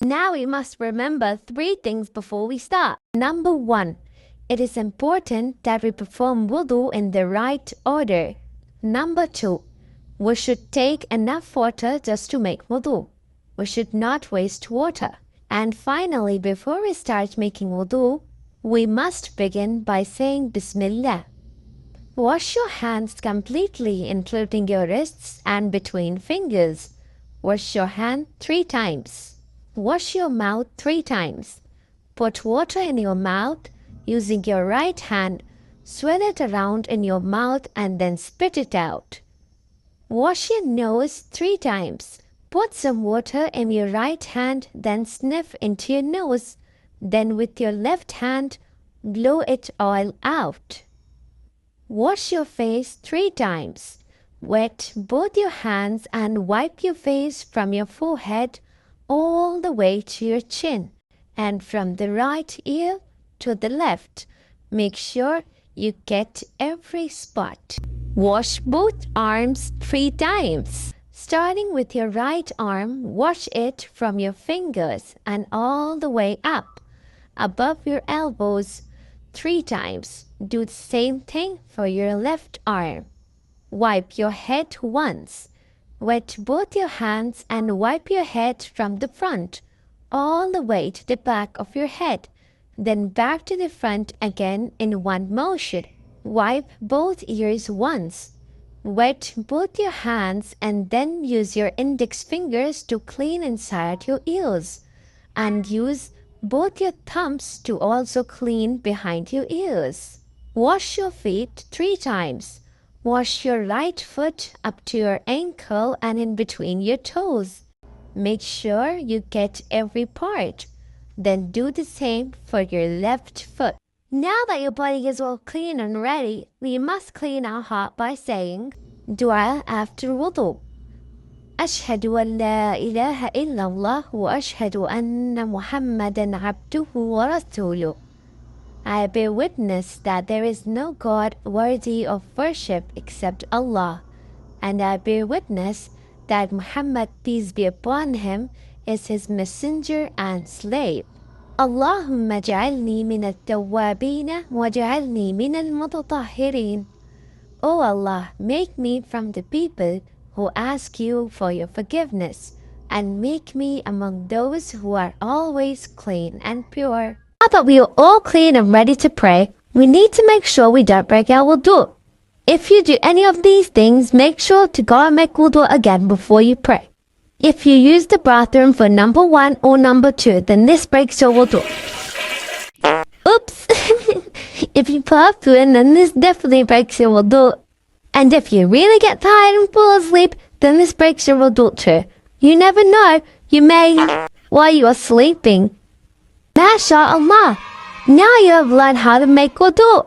Now we must remember 3 things before we start. Number 1. It is important that we perform wudhu in the right order. Number 2. We should take enough water just to make wudhu. We should not waste water. And finally, before we start making wudhu, we must begin by saying Bismillah. Wash your hands completely, including your wrists and between fingers. Wash your hand 3 times. Wash your mouth 3 times. Put water in your mouth using your right hand. Swirl it around in your mouth and then spit it out. Wash your nose 3 times. Put some water in your right hand, then sniff into your nose. Then with your left hand, blow it all out. Wash your face 3 times. Wet both your hands and wipe your face from your forehead all the way to your chin and from the right ear to the left. Make sure you get every spot. Wash both arms 3 times. Starting with your right arm, wash it from your fingers and all the way up, above your elbows 3 times. Do the same thing for your left arm. Wipe your head once. Wet both your hands and wipe your head from the front all the way to the back of your head, then back to the front again in one motion. Wipe both ears once. Wet both your hands and then use your index fingers to clean inside your ears, and use both your thumbs to also clean behind your ears. Wash your feet 3 times. Wash your right foot up to your ankle and in between your toes. Make sure you get every part. Then do the same for your left foot. Now that your body is all clean and ready, we must clean our heart by saying Dua after wudhu. أشهد أن لا إله إلا الله وأشهد أن محمدا عبده ورسوله. I bear witness that there is no God worthy of worship except Allah, and I bear witness that Muhammad, peace be upon him, is his messenger and slave. اللهم اجعلني من التوابين واجعلني من المتطهرين. O Allah, make me from the people who ask you for your forgiveness, and make me among those who are always clean and pure. Now that we are all clean and ready to pray, we need to make sure we don't break our wudu. If you do any of these things, make sure to go and make wudu again before you pray. If you use the bathroom for number 1 or number 2, then this breaks your wudu. Oops! If you puff in, then this definitely breaks your wudu. And if you really get tired and fall asleep, then this breaks your wudu too. You never know, you may while you are sleeping. MashaAllah! Now you have learned how to make wudu.